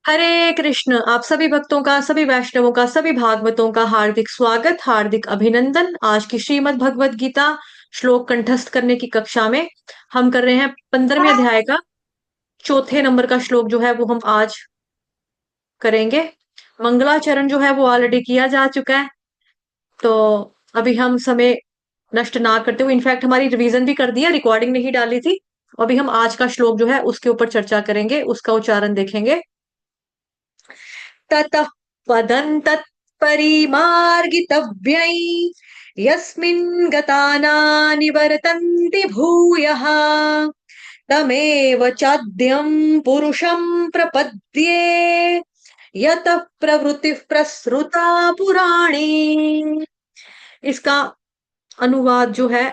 हरे कृष्ण। आप सभी भक्तों का, सभी वैष्णवों का, सभी भागवतों का हार्दिक स्वागत, हार्दिक अभिनंदन। आज की श्रीमद् भगवत गीता श्लोक कंठस्थ करने की कक्षा में हम कर रहे हैं 15वें अध्याय का चौथे नंबर का श्लोक जो है वो हम आज करेंगे। मंगलाचरण जो है वो ऑलरेडी किया जा चुका है, तो अभी हम समय नष्ट ना करते हुए, इनफैक्ट हमारी रिवीजन भी कर दी है, रिकॉर्डिंग नहीं डाली थी। अभी हम आज का श्लोक जो है उसके ऊपर चर्चा करेंगे, उसका उच्चारण देखेंगे। ततः पदन्तत् परिमार्गितव्यै यस्मिन् गता निवर्तन्ति भूयः तमेव चाद्यं पुरुषं प्रपद्ये यतः प्रवृत्तिः प्रसृता पुराणी। इसका अनुवाद जो है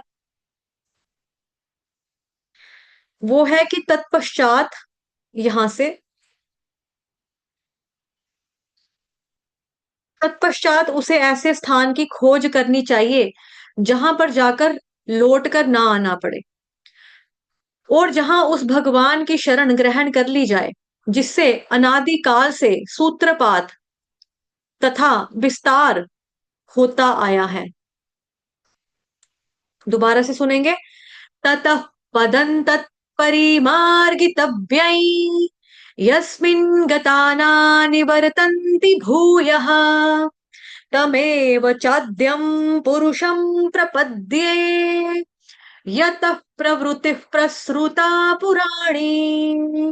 वो है कि तत्पश्चात, यहां से तत्पश्चात उसे ऐसे स्थान की खोज करनी चाहिए जहां पर जाकर लौट कर ना आना पड़े, और जहां उस भगवान की शरण ग्रहण कर ली जाए जिससे अनादि काल से सूत्रपात तथा विस्तार होता आया है। दोबारा से सुनेंगे। ततः पदन्तत् परिमार्गितव्यै यस्मिन् गता निवर्तन्ति भूयः तमेव चाद्यं पुरुषं प्रपद्ये यतः प्रवृत्तिः प्रसृता पुराणी।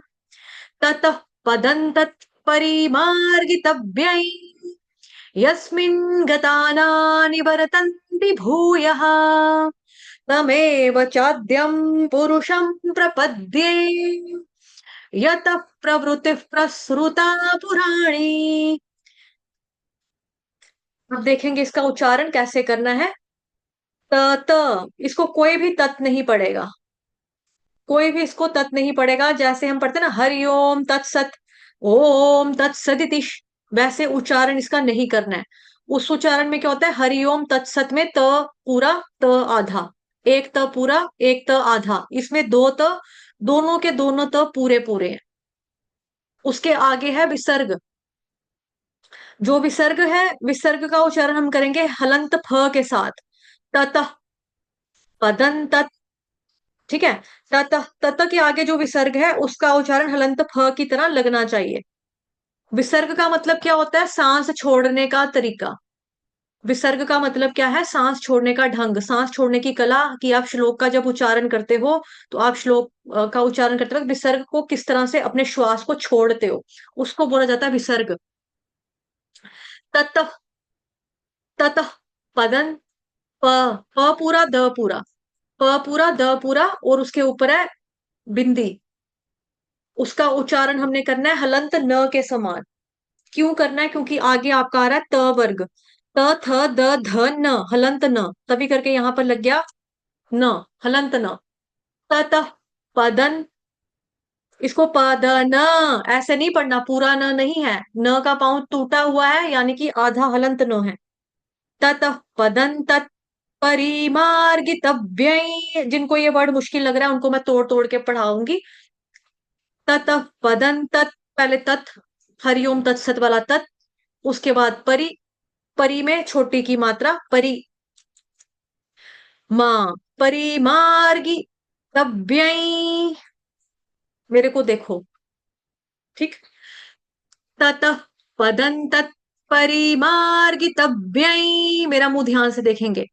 ततः पदन्तत् परिमार्गितव्यै यस्मिन् गता निवर्तन्ति भूयः तमेव चाद्यं पुरुषं प्रपद्ये यतः प्रवृत्तिः प्रसृता पुराणी। अब देखेंगे इसका उच्चारण कैसे करना है। इसको कोई भी तत् नहीं पड़ेगा, कोई भी इसको तत् नहीं पड़ेगा। जैसे हम पढ़ते ना हरिओम तत्सत, ओम तत्सदिति, वैसे उच्चारण इसका नहीं करना है। उस उच्चारण में क्या होता है, हरिओम तत्सत में त पूरा, त आधा, एक त पूरा एक त आधा, इसमें दो त, दोनों के दोनों त पूरे पूरे हैं। उसके आगे है विसर्ग। जो विसर्ग है, विसर्ग का उच्चारण हम करेंगे हलंत फ के साथ। ततः पदंत, ठीक है। तत के आगे जो विसर्ग है उसका उच्चारण हलंत फ की तरह लगना चाहिए। विसर्ग का मतलब क्या होता है, सांस छोड़ने का तरीका। विसर्ग का मतलब क्या है, सांस छोड़ने का ढंग, सांस छोड़ने की कला। कि आप श्लोक का जब उच्चारण करते हो तो आप श्लोक का उच्चारण करते वक्त विसर्ग को किस तरह से अपने श्वास को छोड़ते हो, उसको बोला जाता है विसर्ग। ततः, ततः पदन, प, प पूरा द पूरा, प पूरा द पूरा, और उसके ऊपर है बिंदी। उसका उच्चारण हमने करना है हलंत न के समान। क्यों करना है, क्योंकि आगे आपका आ रहा है त वर्ग, त थ द ध न, हलंत न, तभी करके यहां पर लग गया न, हलंत न। ततः पदन, इसको पद न ऐसे नहीं पढ़ना, पूरा न नहीं है, न का पांव टूटा हुआ है, यानी कि आधा हलंत न है। ततः पदन तत् परिमार्गितव्यै, जिनको ये वर्ड मुश्किल लग रहा है उनको मैं तोड़ तोड़ के पढ़ाऊंगी। ततः पदन तत्, पहले तत्, हरिओम तत्सत वाला तत्, उसके बाद परि, परि में छोटी की मात्रा परि, मां, परिमार्गी तव्यई, मेरे को देखो, ठीक। ततः पदंतत् परिमार्गितव्यै, मेरा मुंह ध्यान से देखेंगे।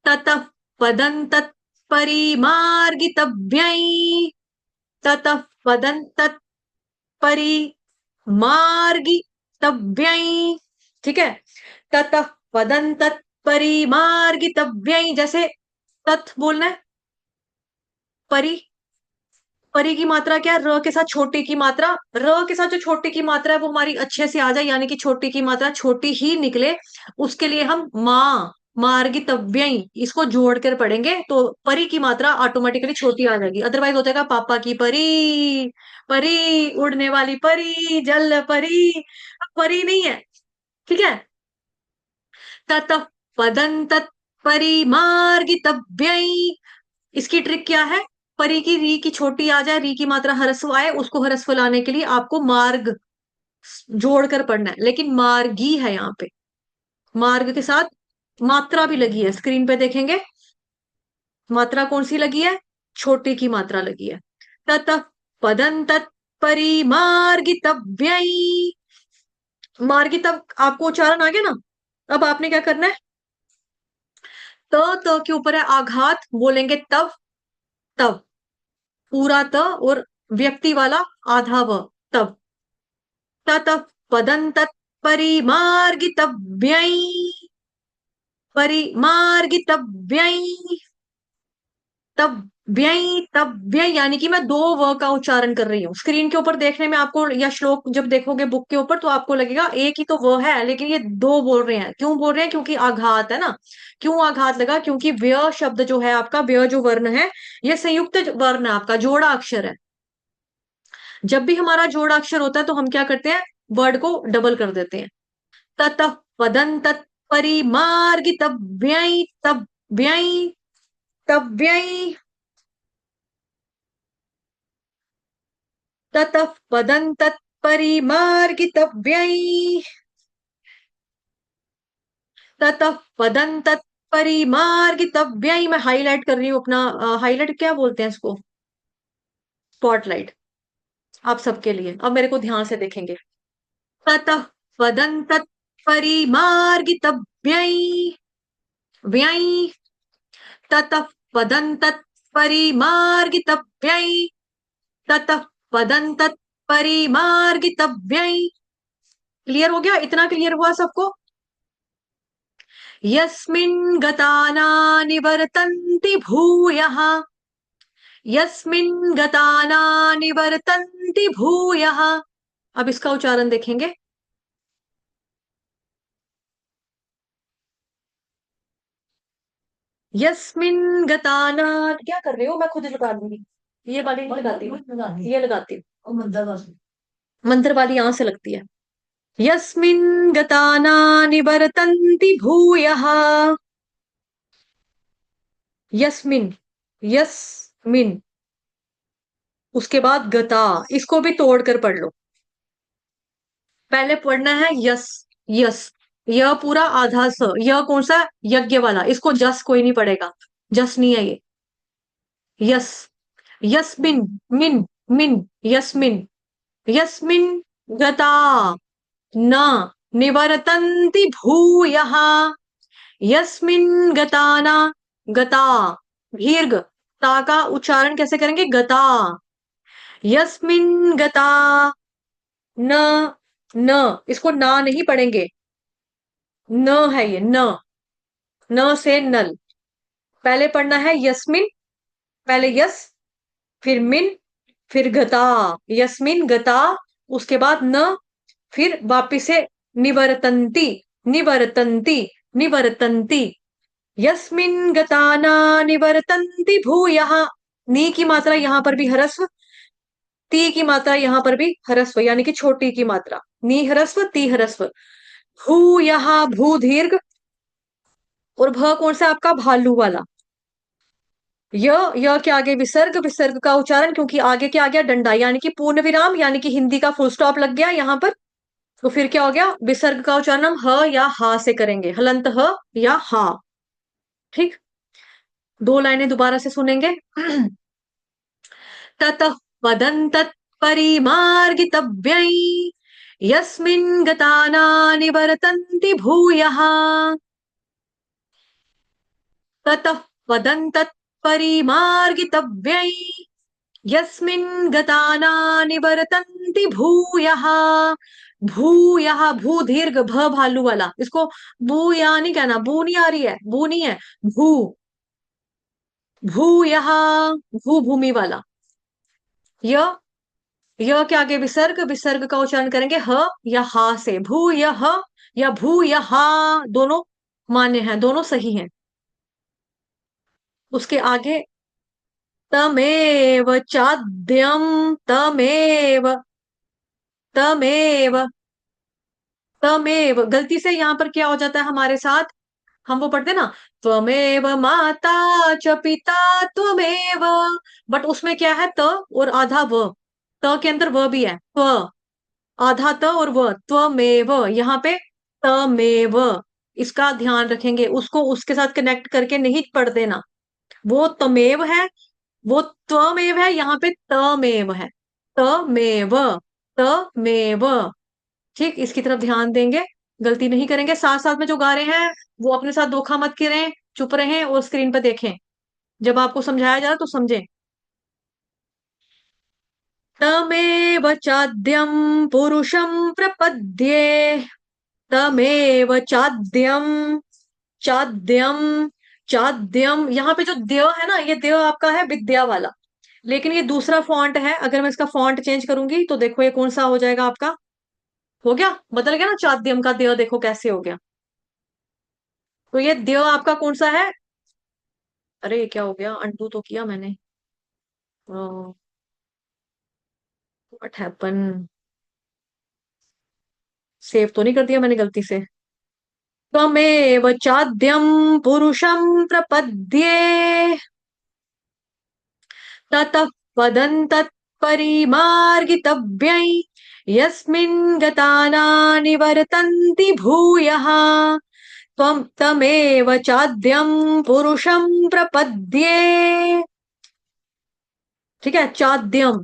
ततः पदंतत् परिमार्गितव्यै, ततः पदंतत् परिमार्गितव्यै, ठीक है। ततः पदंतत् परिमार्गितव्यै, जैसे तत् बोलना है, परि, परी की मात्रा क्या है, र के साथ छोटी की मात्रा, र के साथ जो छोटी की मात्रा है वो हमारी अच्छे से आ जाए, यानी कि छोटी की मात्रा छोटी ही निकले, उसके लिए हम माँ, मार्गितव्यई इसको जोड़ कर पढ़ेंगे तो परी की मात्रा ऑटोमेटिकली छोटी आ जाएगी। अदरवाइज हो जाएगा पापा की परी, परी उड़ने वाली परी, जल परी, परी नहीं है, ठीक है। ततः पदंतत् परिमार्गितव्यई, इसकी ट्रिक क्या है, परी की री की छोटी आ जाए, री की मात्रा हरस्व आए, उसको हरस्व लाने के लिए आपको मार्ग जोड़कर पढ़ना है, लेकिन मार्गी है यहाँ पे, मार्ग के साथ मात्रा भी लगी है, स्क्रीन पे देखेंगे मात्रा कौन सी लगी है, छोटी की मात्रा लगी है। ततः पदंत परिमार्गितव्यई, मार्गितव आपको उच्चारण आ गया ना। अब आपने क्या करना है, त के ऊपर है आघात, बोलेंगे तव, तव, पूरा त और व्यक्ति वाला आधा व, तव। ततः पदंत परिमार्गितव्यई, परिमार्गितव्यई, तब व्यय, तब व्यय, यानी कि मैं दो व का उच्चारण कर रही हूँ। स्क्रीन के ऊपर देखने में आपको, या श्लोक जब देखोगे बुक के ऊपर, तो आपको लगेगा एक ही तो व है, लेकिन ये दो बोल रहे हैं। क्यों बोल रहे हैं, क्योंकि आघात है ना। क्यों आघात लगा, क्योंकि व्यय शब्द जो है आपका, व्यय जो वर्ण है, ये संयुक्त वर्ण है आपका, जोड़ा अक्षर है। जब भी हमारा जोड़ा अक्षर होता है तो हम क्या करते हैं, वर्ड को डबल कर देते हैं। ततः पदंत परिमार्गितव्यय, तब व्यय, तब व्यय, ततः पदंतत् परिमार्गितव्यय, ततः पदंतत् परिमार्गितव्यय। मैं हाईलाइट कर रही हूँ अपना, हाईलाइट क्या बोलते हैं इसको, स्पॉटलाइट, आप सबके लिए। अब मेरे को ध्यान से देखेंगे। ततः पदंतत् परिमार्गितव्यय, व्यय, ततः पदंतत् परिमार्गितव्यय, ततः पदंतत् परिमार्गितव्यय। क्लियर हो गया, इतना क्लियर हुआ सबको। यस्मिन् गताना निवर्तन्ति भूयः, यस्मिन् गताना निवर्तन्ति भूयः। अब इसका उच्चारण देखेंगे। यस्मिन् गताना, क्या कर रहे हो, मैं खुद लगा दूंगी, ये वाली लगाती हूँ, ये लगाती हूँ, मंत्र वाली यहां से लगती है। यस्मिन् गताना निवर्तन्ति भूयः, यस्मिन, यस्मिन, उसके बाद गता, इसको भी तोड़ कर पढ़ लो। पहले पढ़ना है यस, यस, यह पूरा आधा स, यह कौन सा, यज्ञ वाला, इसको जस कोई नहीं पढ़ेगा, जस नहीं है ये। यस, यस्मिन, मिन, मिन, यस्मिन, यस्मिन गता न निवर्तन्ति भूयः, यस्मिन गताना, गता, दीर्घ, ता का उच्चारण कैसे करेंगे, गता, यस्मिन गता न, न, इसको ना नहीं पढ़ेंगे, न है ये, न, न से नल। पहले पढ़ना है यस्मिन, पहले यस, फिर मिन, फिर गता, यस्मिन गता, उसके बाद न, फिर वापिस से निवर्तन्ति, निवर्तन्ति, निवर्तन्ति, यस्मिन गताना निवर्तन्ति भूयः। नी की मात्रा यहां पर भी हरस्व, ती की मात्रा यहां पर भी हरस्व, यानी कि छोटी की मात्रा, नी हरस्व, ती हरस्व। भूयः, भू दीर्घ, और भ कौन सा आपका, भालू वाला। य के आगे विसर्ग, विसर्ग का उच्चारण, क्योंकि आगे क्या आ गया, डंडा, यानी कि पूर्ण विराम, यानी कि हिंदी का फुल स्टॉप लग गया यहां पर। तो फिर क्या हो गया, विसर्ग का उच्चारण हम ह या हा से करेंगे, हलंत ह या हा। ठीक, दो लाइनें दोबारा से सुनेंगे। ततः पदंतत् परिमार्गितव्यय, यस्मिन् गताना निवर्तन्ति भूयः, ततः पदंतत् परिमार्गितव्यय, यस्मिन् गताना निवर्तन्ति भूयः। भूयः, भू दीर्घ, भ भालू वाला, इसको भू या नहीं कहना, बू नहीं आ रही है, बू नहीं है, भू, भूयः, भू भूमि वाला। य के आगे विसर्ग, विसर्ग का उच्चारण करेंगे ह या हा से, भू या ह या भू या हा, दोनों मान्य हैं, दोनों सही हैं। उसके आगे तमेव चाद्यम, तमेव, तमेव, तमेव, गलती से यहाँ पर क्या हो जाता है हमारे साथ, हम वो पढ़ते हैं ना, त्वमेव माता च पिता त्वमेव, बट उसमें क्या है, त और आधा व, त के अंदर व भी है, त्व, आधा त और व, त्वमेव, यहाँ पे तमेव, इसका ध्यान रखेंगे, उसको उसके साथ कनेक्ट करके नहीं पढ़ देना। वो तमेव है, वो त्वमेव है, यहाँ पे तमेव है, तमेव, तमेव। ठीक, इसकी तरफ ध्यान देंगे, गलती नहीं करेंगे। साथ साथ में जो गा रहे हैं वो अपने साथ धोखा मत करें, चुप रहें और स्क्रीन पर देखें, जब आपको समझाया जा रहा तो समझें। तमेव चाद्यं पुरुषं प्रपद्ये, तमेव चाद्यं, चाद्यम, चाद्यम, यहाँ पे जो द्य है ना, ये द्य आपका है विद्या वाला, लेकिन ये दूसरा फॉन्ट है। अगर मैं इसका फॉन्ट चेंज करूंगी तो देखो ये कौन सा हो जाएगा आपका, हो गया, बदल गया ना, चाद्यम का द्य देखो कैसे हो गया। तो ये द्य आपका कौन सा है, अरे क्या हो गया, अनडू तो किया मैंने, व्हाट हैपन, सेव तो नहीं कर दिया मैंने गलती से। त्वमेव चाद्यम पुरुषं प्रपद्ये, ततः पदन्तत् परिमार्गितव्यै, यस्मिन् गता न निवर्तन्ति भूयः, त्वं तमेव चाद्यं पुरुषं प्रपद्ये। ठीक है, चाद्यम,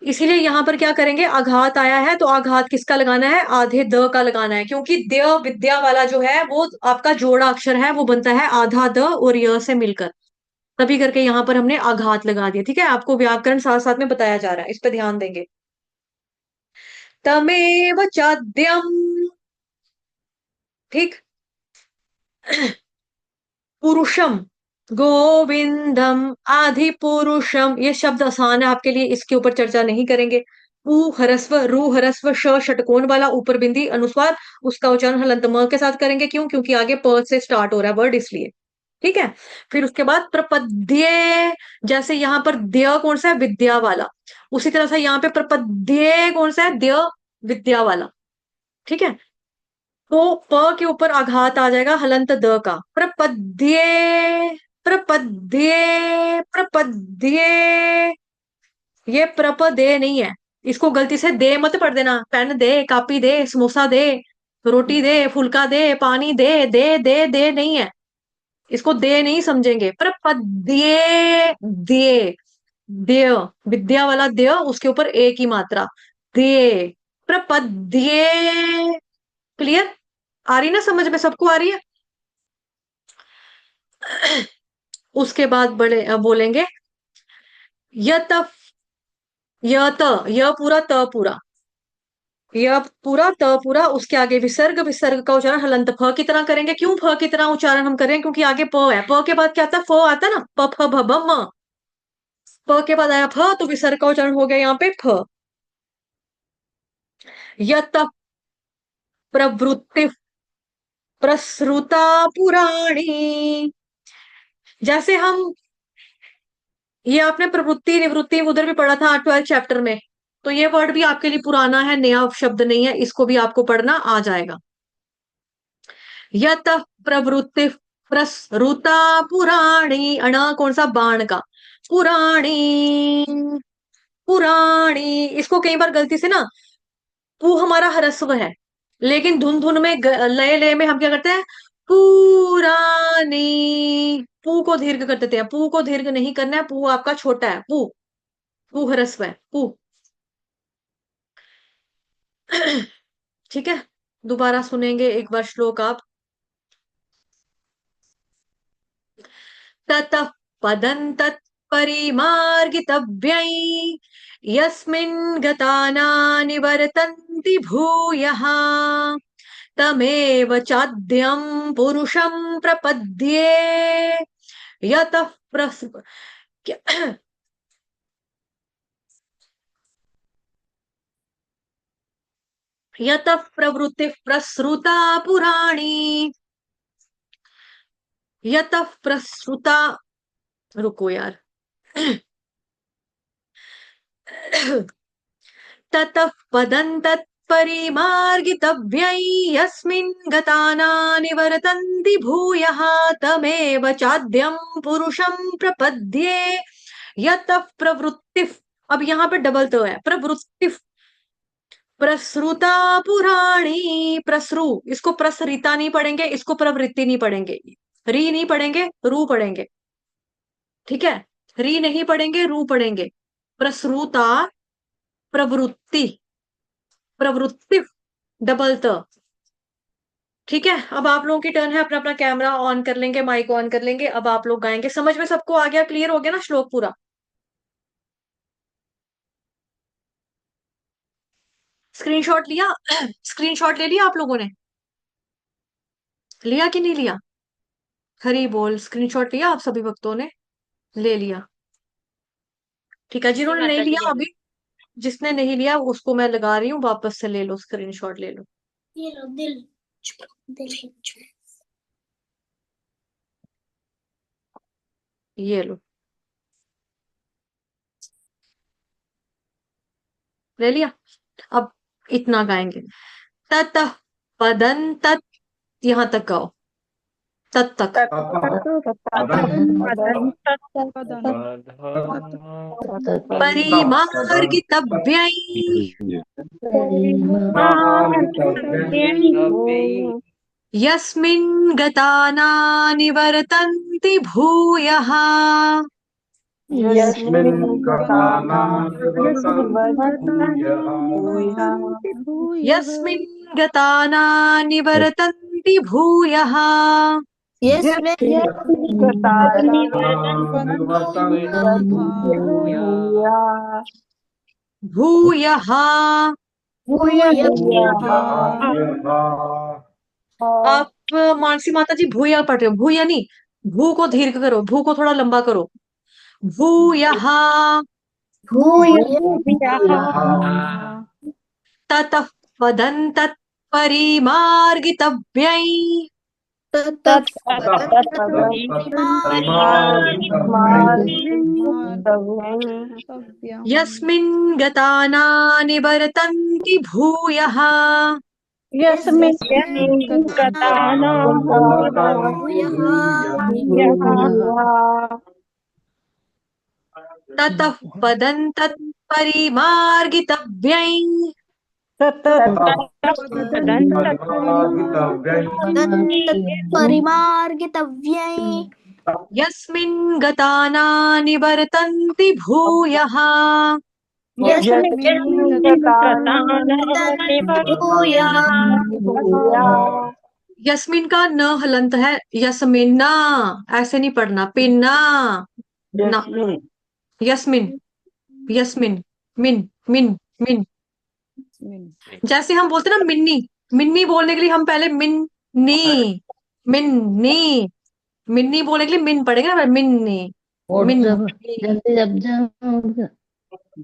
इसीलिए यहां पर क्या करेंगे, आघात आया है तो आघात किसका लगाना है, आधे द का लगाना है, क्योंकि द्य विद्या वाला जो है वो आपका जोड़ा अक्षर है, वो बनता है आधा द और य से मिलकर, तभी करके यहाँ पर हमने आघात लगा दिया। ठीक है, आपको व्याकरण साथ साथ में बताया जा रहा है, इस पे ध्यान देंगे। तमेव चाद्यम, ठीक, पुरुषम, गोविंदम, आधि पुरुषम, ये शब्द आसान है आपके लिए, इसके ऊपर चर्चा नहीं करेंगे। ऊ हरस्व, रू हरस्व, श षटकोण वाला ऊपर बिंदी अनुस्वार, उसका उच्चारण हलंत म के साथ करेंगे, क्यों, क्योंकि आगे प से स्टार्ट हो रहा है वर्ड, इसलिए। ठीक है, फिर उसके बाद प्रपद्ये, जैसे यहाँ पर द्य कौन सा है, विद्या वाला, उसी तरह से यहाँ पे प्रपद्ये कौन सा है, द्य विद्या वाला। ठीक है, तो प के ऊपर आघात आ जाएगा हलंत द का, प्रपद्ये, प्रपद्ये, प्रपद्ये, ये प्रपदे नहीं है, इसको गलती से दे मत पढ़ देना, पेन दे, कापी दे, समोसा दे, रोटी दे, फुल्का दे, पानी दे, दे नहीं है, इसको दे नहीं समझेंगे, प्रपद्ये, दे, देय, विद्या वाला देय, उसके ऊपर ए की मात्रा, दे, प्रपद्ये। क्लियर, आ रही ना समझ में, सबको आ रही है। उसके बाद बोलेंगे यत, यत, य पूरा त पूरा, य पूरा त पूरा, उसके आगे विसर्ग, विसर्ग का उच्चारण हलंत फ की तरह करेंगे। क्यों फ की तरह उच्चारण हम करें, क्योंकि आगे प है, प के बाद क्या आता है, फ आता है ना, प फ भ भ म, प के बाद आया फ, तो विसर्ग का उच्चारण हो गया यहाँ पे फ। यत प्रवृत्ति प्रसृता पुराणी, जैसे हम, ये आपने प्रवृत्ति निवृत्ति उधर भी पढ़ा था 12th चैप्टर में, तो ये वर्ड भी आपके लिए पुराना है, नया शब्द नहीं है, इसको भी आपको पढ़ना आ जाएगा। यत प्रवृत्ति प्रसृता पुराणी, अण कौन सा, बाण का, पुराणी, पुराणी, इसको कई बार गलती से ना, पू हमारा ह्रस्व है, लेकिन धुन धुन में लय लय में हम क्या करते हैं, पुरानी, पू को दीर्घ कर देते हैं, पू को दीर्घ नहीं करना है, पू आपका छोटा है, पू, पू ह्रस्व है, पू। ठीक है, दोबारा सुनेंगे एक बार श्लोक आप। ततः पदन्तत् परिमार्गितव्यै, यस्मिन् गता न निवर्तन्ति भूयः, तमेव चाद्यं पुरुषं प्रपद्ये, यतः यतः प्रवृत्ति प्रसृता पुराणी, यतः प्रसृता, रुको यार, ततः पदन्तत् परिमार्गितव्यै, यस्मिन् गता न निवर्तन्ति भूयः, तमेव चाद्यं पुरुषं प्रपद्ये, यतः प्रवृत्ति, अब यहाँ पे डबल तो है, प्रवृत्ति, प्रसृता पुराणी, प्रसरु, इसको प्रसरिता नहीं पढ़ेंगे, इसको प्रवृत्ति नहीं पढ़ेंगे, री नहीं पढ़ेंगे, रू पढ़ेंगे। ठीक है, री नहीं पढ़ेंगे, रू पढ़ेंगे। प्रसृता, प्रवृत्ति, प्रवृत्ति, डबल त। ठीक है, अब आप लोगों की टर्न है, अपना अपना कैमरा ऑन कर लेंगे, माइक ऑन कर लेंगे, अब आप लोग गाएंगे। समझ में सबको आ गया, क्लियर हो गया ना श्लोक पूरा? स्क्रीनशॉट लिया? स्क्रीनशॉट ले लिया आप लोगों ने? लिया कि नहीं लिया? हरी बोल, स्क्रीनशॉट लिया आप सभी भक्तों ने? ले लिया? ठीक है, जिन्होंने नहीं लिया अभी, जिसने नहीं लिया उसको मैं लगा रही हूँ, वापस से ले लो, स्क्रीनशॉट ले लो। ये लो दिल, दिल। ये लो, ले लिया? अब इतना गाएंगे, तत पदन तत्, यहां तक गाओ, तत् तक। परिमार्गितव्यै, यस्मिन् गता निवर्तन्ति भूयः, यस्मिन् गता निवर्तन्ति भूयः, भूयः। आप मानसी माता जी भूया पढ़ रहे हो, भूया नहीं, भू को दीर्घ करो, भू को थोड़ा लंबा करो, भूयः। ततः पदं तत् परिमार्गितव्यै, यस्मिन् गता निवर्तन्ति भूयः, ततः पदं तत् परिमार्गितव्यै, परिमार्गितव्यै, यस्मिन् गता निवर्तन्ति भूयः, यस्मिन का न हलंत है, यस्मिन्ना, ऐसे नहीं पढ़ना, पिन्ना ना, यस्मिन, यस्मिन, मिन, मिन, मिन। जैसे हम बोलते ना मिन्नी, मिन्नी बोलने के लिए हम पहले मिन्नी, मिन्नी, मिन्नी बोलने के लिए मिन पड़ेगा ना, मिन्नी, मिन।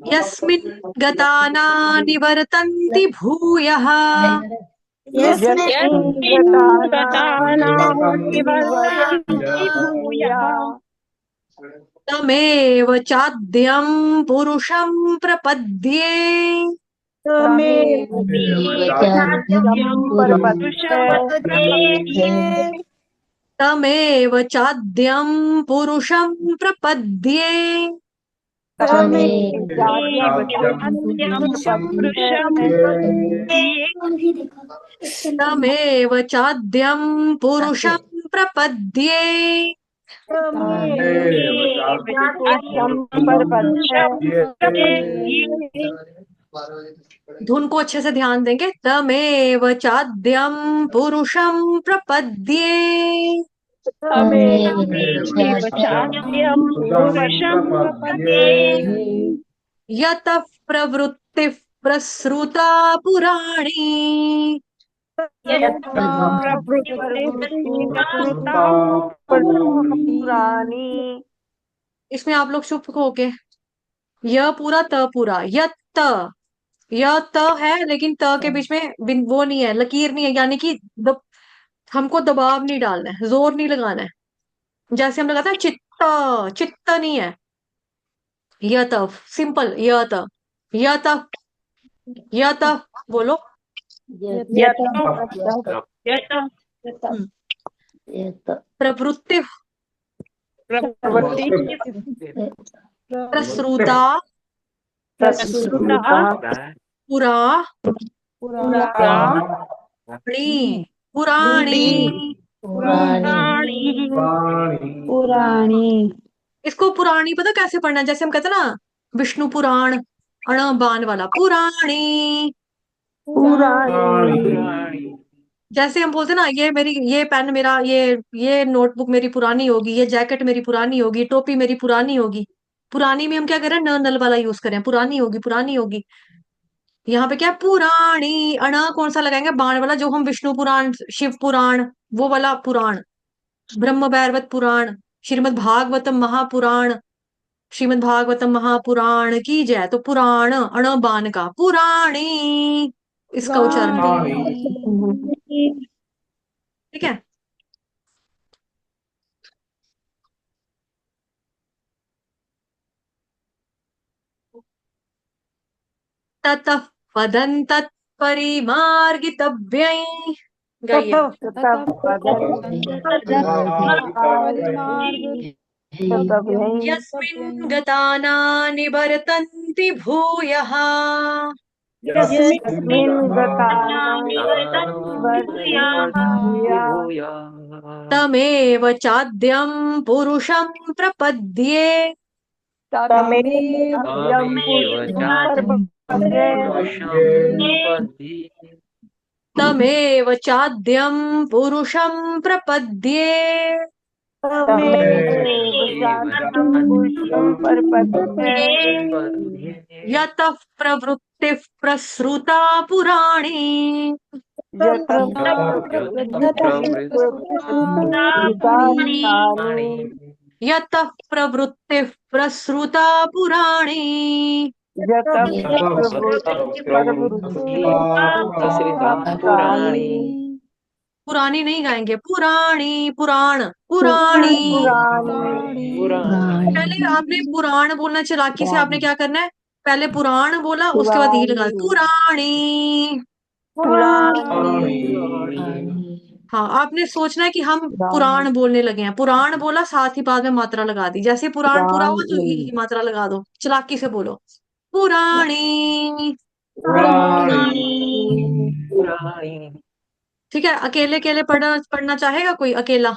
यस्मिन् गता निवर्तन्ति भूयः, तमेव चाद्यं पुरुषं प्रपद्ये, तमेव चाद्यं पुरुषं प्रपद्ये, तमेव चाद्यं पुरुषं प्रपद्ये। धुन को अच्छे से ध्यान देंगे, तमेव चाद्यं पुरुषं प्रपद्ये, यतः प्रवृत्तिः प्रसृता पुराणी, इसमें आप लोग चुप होके, यह पूरा त पूरा, यत, यह त है लेकिन त के बीच में वो नहीं है, लकीर नहीं है, यानी कि हमको दबाव नहीं डालना है, जोर नहीं लगाना है। जैसे हम लगाते हैं चित्त, चित्त नहीं है, यत, सिंपल यत, यत, यत, बोलो, प्रवृत्ति प्रसृता पुरा पुराणी पुराणी। पुराणी पुराणी इसको पुराणी पता कैसे पढ़ना है? जैसे हम कहते हैं ना विष्णु पुराण, अण बाण वाला पुराणी। पुराणी जैसे हम बोलते हैं ना ये मेरी, ये पेन मेरा, ये नोटबुक मेरी पुरानी होगी, ये जैकेट मेरी पुरानी होगी, टोपी मेरी पुरानी होगी। पुरानी में हम क्या करें? न नल वाला यूज करें, पुरानी होगी पुरानी होगी। यहाँ पे क्या है? पुराणी। अणा कौन सा लगाएंगे? बाण वाला, जो हम विष्णु पुराण, शिव पुराण, वो वाला पुराण, ब्रह्म वैवर्त पुराण, श्रीमद् भागवतम महापुराण, श्रीमद् भागवतम महापुराण की जय। तो पुराण अण बाण का पुराणी, इसका उच्चारण करें। ठीक है। ततः पदन्तत्परिमार्गितव्यै। गाइए। ततः यस्मिन् गता न निवर्तन्ति भूयः। यस्मिन् भूया तमेव चाद्यं पुरुषं प्रपद्ये। तमेव तमेव चाद्यं पुरुषं प्रपद्ये। यतः प्रवृत्तिः प्रसृता पुराणी। यतः प्रवृत्तिः प्रसृता पुराणी। पुरानी नहीं गाएंगे, पुराणी, पुराण, पुराणी। पहले आपने पुराण बोलना, चालाकी से आपने क्या करना है? पहले पुराण बोला, उसके बाद ई लगा पुराणी। हाँ, आपने सोचना है कि हम पुराण बोलने लगे हैं। पुराण बोला, साथ ही बाद में मात्रा लगा दी। जैसे पुराण पूरा हुआ तो ई की मात्रा लगा दो। चालाकी से बोलो, पुराणी। ठीक है। अकेले अकेले पढ़ना पढ़ना चाहेगा कोई अकेला?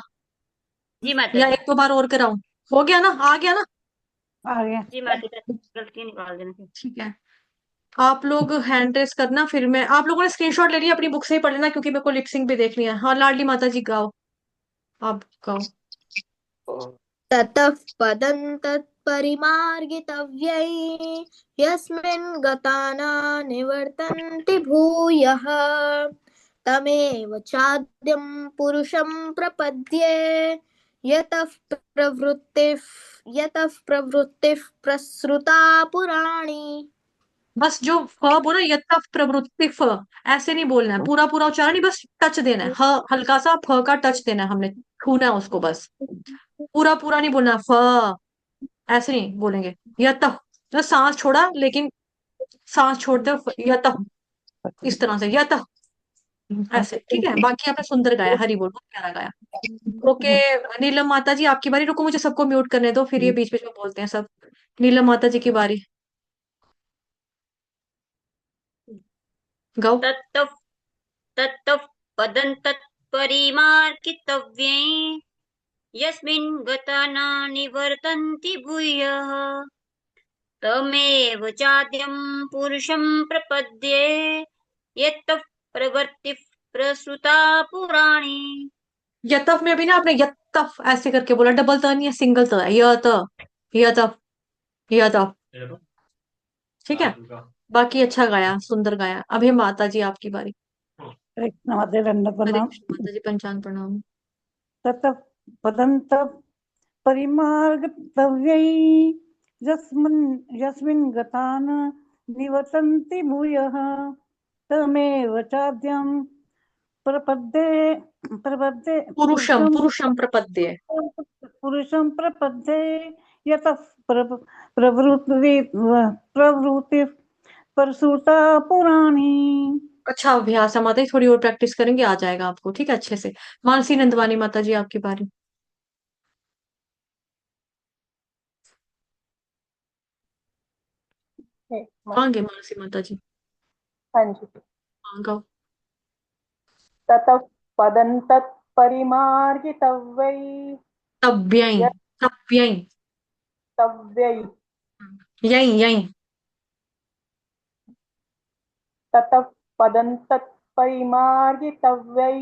जी माता या जी। एक दो बार और कराऊं? हो गया ना? आ गया ना? जी माता जी, गलती निकाल देना। ठीक है। आप लोग हैंड रेस करना, फिर मैं, आप लोगों ने स्क्रीनशॉट ले लिया, अपनी बुक से ही पढ़ लेना, क्योंकि मेरे को लिपसिंग भी देखनी है। हाँ, लाडली माता जी गाओ, आप गाओ। ततः पदं तत्परिमार्गितव्यै यस्मिन् गता न निवर्तन्ति भूयः तमेव चाद्यं पुरुषं प्रपद्ये यतः प्रवृत्तिः प्रसृता पुराणी। बस जो फ बोला, यतः प्रवृत्ति फ, ऐसे नहीं बोलना है, पूरा पूरा उच्चारण नहीं, बस टच देना है। ह हल्का सा फ का टच देना है, हमने छूना है उसको बस। पूरा पूरा नहीं बोलना है, फ ऐसे नहीं बोलेंगे। यतः तो सांस छोड़ा, लेकिन सांस छोड़ते हुए यतः, इस तरह से यतः, ऐसे। ठीक है। बाकी आपने सुंदर गाया, हरी बोल, बहुत प्यारा गाया। ओके। नीलम माता जी आपकी बारी। रुको, मुझे सबको म्यूट करने दो, फिर ये बीच बीच में बोलते हैं सब। नीलम माता जी की बारी, गाओ। तत्तः तत्तः पदन्तत्परिमार्गितव्ये यस्मिन् गता न निवर्तन्ति भूयः तमेव चाद्यं पुरुषं प्रपद्ये यतः प्रवृत्तिः प्रसृता पुराणी। यतफ में भी ना आपने यतफ ऐसे करके बोला, डबल त नहीं है, सिंगल त है। यतफ, यतफ। ठीक है। बाकी अच्छा गाया, सुंदर गाया। अभी माता जी आपकी बारी। नमस्ते दंड हरे प्रणाम। कृष्ण माता जी, पंचांग प्रणाम। ततः पदंत परिमार्गतव्यै यस्मिन् यस्मिन् गता न निवर्तन्ति भूयः तमेव चाद्यं प्रपद्ये प्रपद्ये पुरुषम, पुरुषम प्रपद्ये। पुरुषं प्रपद्ये यतः प्रवृत्ति प्रवृत्ति प्रसूता पुराणी। अच्छा अभ्यास है माता जी, थोड़ी और प्रैक्टिस करेंगे, आ जाएगा आपको। ठीक है, अच्छे से। मानसी नंदवानी माता जी आपकी बारी। आगे मानसी माता जी। हाँ जी। गाओ। ततः पदन्तत् परिमार्गितव्यै तव्यई, तव्यई, यत्तव्यै यई यई। ततः पदन्तत् परिमार्गितव्यै।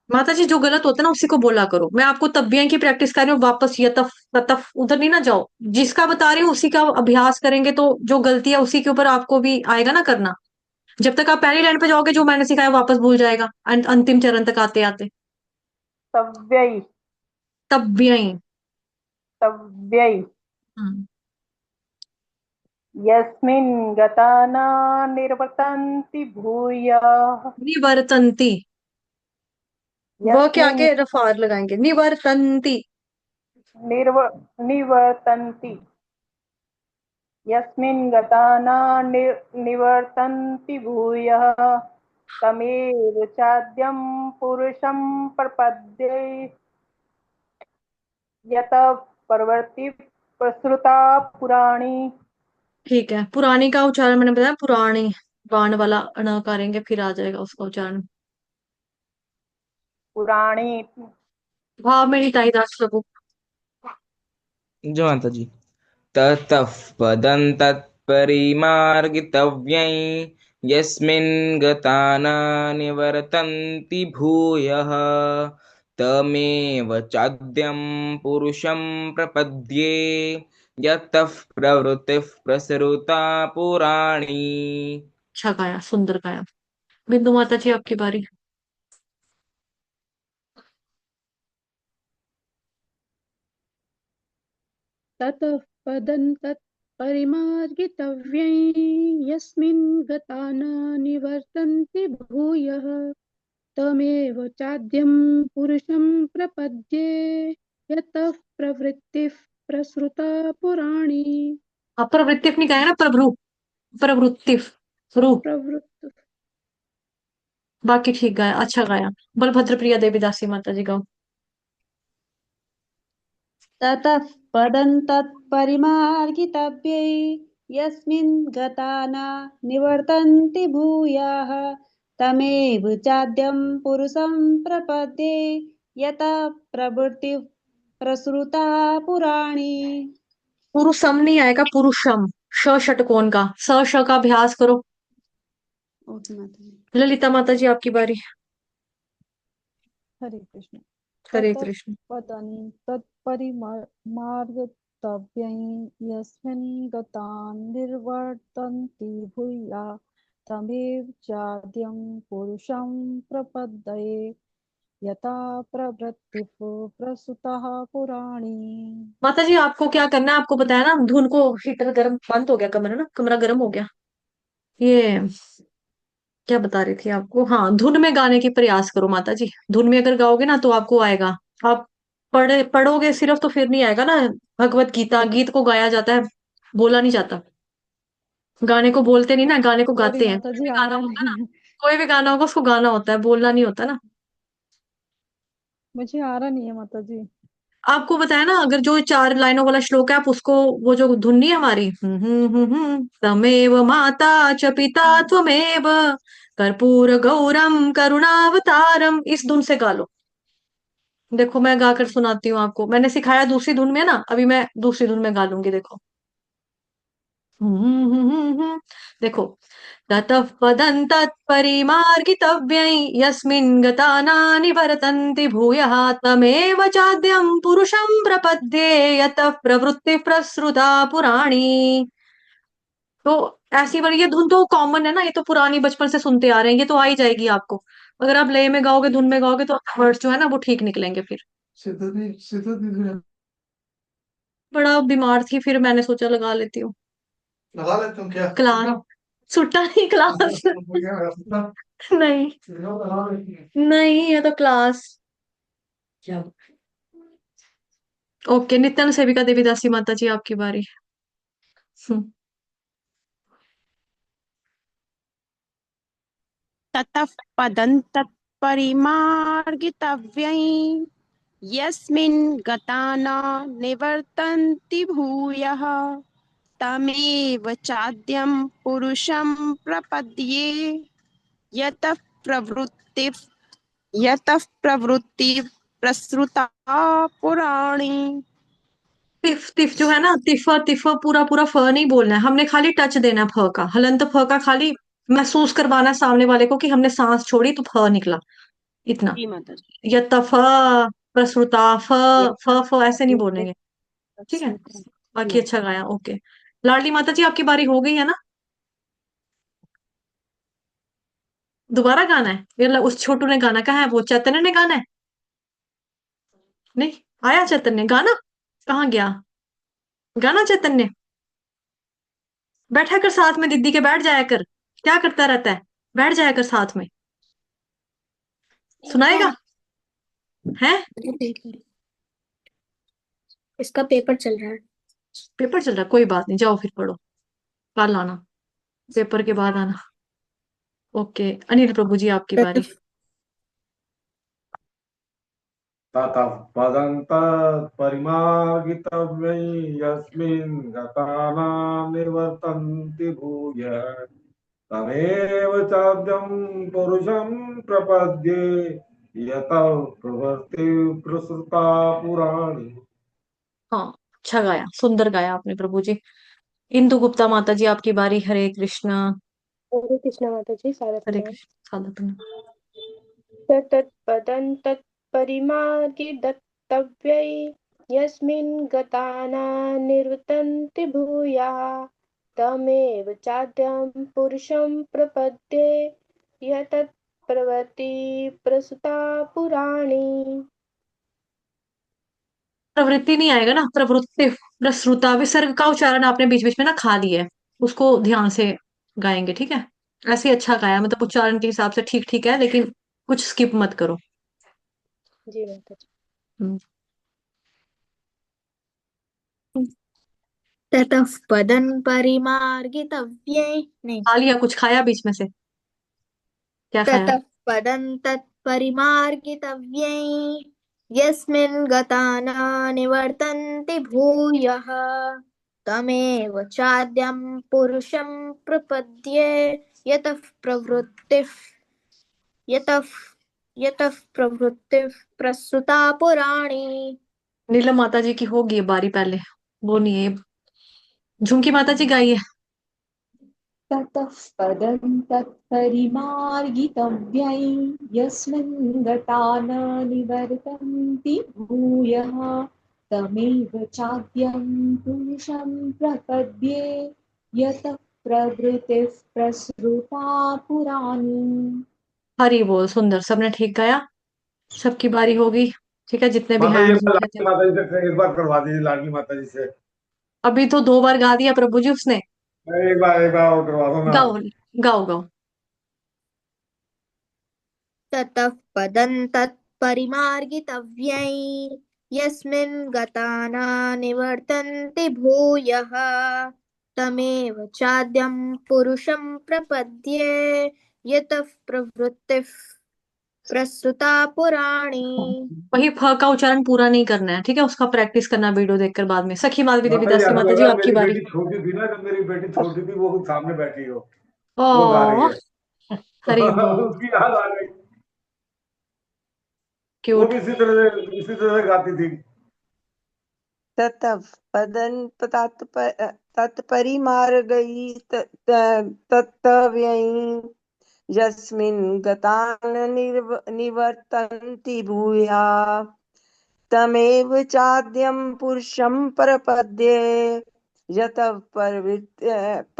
माता जी जो गलत होता है ना उसी को बोला करो। मैं आपको तव्यय की प्रैक्टिस कर रही हूँ, वापस यतफ ततफ उधर नहीं ना जाओ। जिसका बता रही हूँ उसी का अभ्यास करेंगे तो जो गलती है उसी के ऊपर आपको भी आएगा ना करना। जब तक आप पहली लाइन पे जाओगे जो मैंने सिखाया वापस भूल जाएगा अंतिम चरण तक आते आते। तव्यै तव्यय। तव्यै हम्म। यस्मिन् गता न निवर्तन्ति भूयः। निवर्तन्ति। व के यस्मिन् आगे रफार लगाएंगे, निवर्तन्ति। निर्व निवर्तन्ति यस्मिन् गता न निवर्तन्ति भूयः तमेव चाद्यं पुरुषं प्रपद्ये यतः प्रवृत्ति प्रसृता पुराणी। ठीक है, पुरानी का उच्चारण मैंने बताया, पुरानी बाण वाला अण करेंगे फिर आ जाएगा उसका उच्चारण। पुराणी भाव में नहीं ताई दास प्रभु। जो माता जी। ततः पदन्तत्परिमार्गितव्यै यस्मिन् गता न निवर्तन्ति भूयः तमेव चाद्यं पुरुषं प्रपद्ये यतः प्रवृत्तिः प्रसृता पुराणी। अच्छा गाया, सुंदर गाया। बिंदु माता जी आपकी बारी। ततः पदन्तत्परिमार्गितव्यै यस्मिन् गता न निवर्तन्ति भूयः तमेव चाद्यं पुरुषं प्रपद्ये यतः प्रवृत्तिः प्रसृता पुराणी। प्रवृत्तिफ नहीं गाया ना, प्रभु प्रवृत्तिफ रू। प्रवृत्त बाकी ठीक गाया, अच्छा गाया। बलभद्र प्रिया देवी दासी माता जी गाओ। ततः पदन्तत्परिमार्गितव्यै यस्मिन् गता न निवर्तन्ति भूयः तमेव चाद्यं पुरुषं प्रपद्ये यतः प्रवृत्तिः प्रसृता पुराणी। पुरुषम नहीं आएगा, पुरुषम। श षटकोण का स श का अभ्यास करो। ओके माता जी। ललिता माता जी आपकी बारी। हरे कृष्ण। हरे ततः कृष्ण। पदन्तत्परिमार्गितव्यै यस्मिन् गता निर्वर्तन्ति भूया तमेव चाद्यं पुरुषं प्रपद्ये यथा प्रवृत्तिः प्रसुतः पुराणी। माता जी आपको क्या करना है, आपको बताया ना धुन को। हीटर गर्म बंद हो गया, कमरा ना, कमरा गर्म हो गया। ये क्या बता रही थी आपको, हाँ धुन में गाने की प्रयास करो माता जी। धुन में अगर गाओगे ना तो आपको आएगा। आप पढ़ोगे सिर्फ तो फिर नहीं आएगा ना। भगवत गीता, गीत को गाया जाता है, बोला नहीं जाता। गाने को बोलते नहीं ना, गाने को सॉरी गाते हैं। माता कोई जी, भी आ गाना रहा होगा ना, नहीं है। कोई भी गाना होगा उसको गाना होता है, बोलना नहीं होता ना। मुझे आ रहा नहीं है माता जी। आपको बताया ना, अगर जो 4 लाइनों वाला श्लोक है आप उसको, वो जो धुन नहीं है हमारी, तमेव माता च पिता त्वमेव कर्पूर गौरम करुणावतारम, इस धुन से गा लो। देखो मैं गाकर सुनाती हूँ आपको, मैंने सिखाया दूसरी धुन में ना, अभी मैं दूसरी धुन में गा लूंगी। देखो देखो। ततः पदन्तत्परिमार्गितव्यै यस्मिन् गता न निवर्तन्ति भूयः तमेव चाद्यं पुरुषं प्रपद्ये यतः प्रवृत्तिः प्रसृता पुराणी। तो ऐसी वाली ये धुन तो कॉमन है ना, ये तो पुरानी बचपन से सुनते आ रहे हैं, ये तो आ ही जाएगी आपको। अगर आप लय में गाओगे, धुन में गाओगे तो वर्ड्स जो है ना वो ठीक निकलेंगे फिर। बड़ा बीमार थी, फिर मैंने सोचा लगा लेती हूँ। लगा लेते हो क्या? क्लास सुट्टा नहीं, क्लास नहीं नहीं, ये तो क्लास। ओके, नित्यान सेविका देवी दासी माता जी आपकी बारी। हम्म। ततः पदन्तत्परिमार्गितव्यै यस्मिन् गता न निवर्तन्ति भूयः तमेव चाद्यं पुरुषं प्रपद्ये यतः प्रवृत्ति प्रसृता पुराणी। तिफ तिफ जो है ना, तिफा तिफा पूरा पूरा फ नहीं बोलना है, हमने खाली टच देना है फ का, हलंत फ का खाली महसूस करवाना है सामने वाले को कि हमने सांस छोड़ी तो फ निकला, इतना। जी माता जी। यतफ प्रसृता फ, फ ऐसे नहीं यतः बोलेंगे, ठीक है। प्रसृता। जी बाकी माता अच्छा गाया, ओके। लाडली माता जी आपकी बारी हो गई है ना, दोबारा गाना है? ये उस छोटू ने गाना, कहाँ है वो, चैतन्य ने गाना है? नहीं आया चैतन्य गाना, कहाँ गया गाना चैतन्य? बैठा कर साथ में दीदी के, बैठ जाया कर, क्या करता रहता है, बैठ जाया कर साथ में, सुनाएगा है? पेपर, इसका पेपर चल रहा है। पेपर चल रहा है, कोई बात नहीं, जाओ फिर पढ़ो, कल आना, पेपर के बाद आना। ओके अनिल प्रभु जी आपकी बारी। ततः पदन्तत्परिमार्गितव्यै यस्मिन् गता न निवर्तन्ति भूयः तमेव चाद्यं पुरुषं प्रपद्ये यतः प्रवृत्ति प्रसृता पुराणी। हाँ अच्छा गाया, सुंदर गाया आपने प्रभु जी। इंदु गुप्ता माता जी आपकी बारी, हरे कृष्णा। हरे कृष्ण माता जी, सारा हरे प्रणाम। कृष्ण, साधु प्रणाम। तत्पदं तत्परिमार्गितव्यै यस्मिन् गता न निवर्तन्ति भूयः तमेव चाद्यं पुरुषं प्रपद्ये यतत् प्रवृत्ति प्रसुता पुराणी। प्रवृत्ति नहीं आएगा ना, प्रवृत्ति प्रसृता, विसर्ग का उच्चारण आपने बीच बीच में ना खा लिया है, उसको ध्यान से गाएंगे, ठीक है। ऐसे ही अच्छा गाया, मतलब उच्चारण के हिसाब से ठीक ठीक है, लेकिन कुछ स्किप मत करो। जी माता जी। हम्म, ततः पदं परिमार्गितव्ये, नहीं, खा लिया, कुछ खाया बीच में से, क्या खाया? ततः पदं तत्परिमार्गितव्ये यस्मिन् गता न निवर्तन्ति भूयः तमेव चाद्यं पुरुषं प्रपद्ये यतः प्रवृत्तिः प्रसृता पुराणी। नीलम माता जी की होगी ये बारी, पहले वो नहीं है, झुमकी माता जी गाइए। ततः पदं तत्परिमार्गितव्यै यस्मिन् गता न निवर्तन्ति भूयः तमेव चाद्यं पुरुषं प्रपद्ये यतः प्रवृत्तिः प्रसृता पुराणी। हरी बोल, सुंदर, सबने ठीक गाया, सबकी बारी होगी, ठीक है, जितने भी माता जी, हैंड्स उठे थे। लाडली माता जी से एक बार करवा दीजिए, लाडली माता जी से अभी तो 2 बार गा दिया प्रभु जी उसने। एक बार और करवा दो ना। गाओ गाओ गाओ। ततः पदं तत्परिमार्गितव्यै यस्मिन् गता न निवर्तन्ति भूयः तमेव चाद्यं पुरुषं प्रपद्ये यतः प्रवृत्तिः प्रसृता पुराणी। वही फ का उच्चारण पूरा नहीं करना है, ठीक है, उसका प्रैक्टिस करना वीडियो देखकर बाद में। सखी माधवी माता जी, देवीदास की ऐसा माता लग जी रहा है आपकी मेरी बारी। बेटी छोटी थी ना, जब मेरी बेटी छोटी थी वो सामने बैठी हो, वो गा रही ओ है। हरी बोल, उसकी याद आ गई, वो क्यूट। भी इसी तरह से गाती थी। ततः पदं तत्परिमार्गैस्तत्तव्यै यस्मिन् गता न निवर्तन्ति भूयः तमेव चाद्यं पुरुषं प्रपद्ये यतः प्रवृत्तिः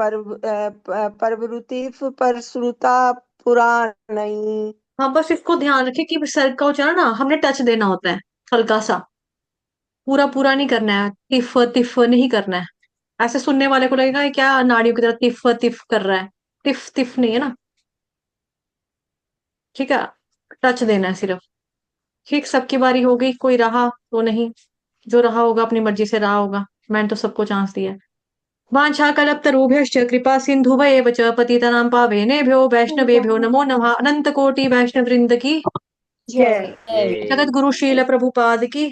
प्रसृता पुराणी। हाँ बस इसको ध्यान रखे कि विसर्ग का उच्चारण ना हमने टच देना होता है, हल्का सा, पूरा पूरा नहीं करना है, तिफ तिफ नहीं करना है। ऐसे सुनने वाले को लगेगा ये क्या नाड़ियों की तरह तिफ तिफ कर रहा है, तिफ तिफ नहीं है ना, ठीक है, टच देना है सिर्फ। ठीक, सबकी बारी हो गई, कोई रहा तो नहीं, जो रहा होगा अपनी मर्जी से रहा होगा, मैंने तो सबको चांस दिया है। वाञ्छा कल्पतरुभ्यश्च कृपा सिन्धुभयेव च पतितानां पावनेभ्यो वैष्णवेभ्यो नमो नमः। अनंत कोटि वैष्णव वृंद की जय जगत गुरु शील प्रभुपाद की,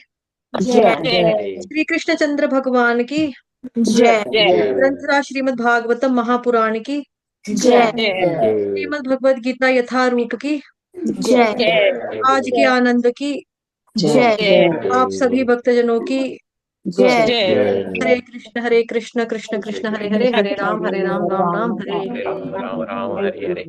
जय श्री कृष्ण चंद्र भगवान की, जय ग्रंथराज श्रीमद् भागवतम महापुराण की, जय श्रीमद् भगवद गीता यथारूप की, जय आज के आनंद की, जय आप सभी भक्तजनों की। जय हरे कृष्ण कृष्ण कृष्ण हरे हरे, हरे राम राम राम हरे हरे। राम राम हरे हरे।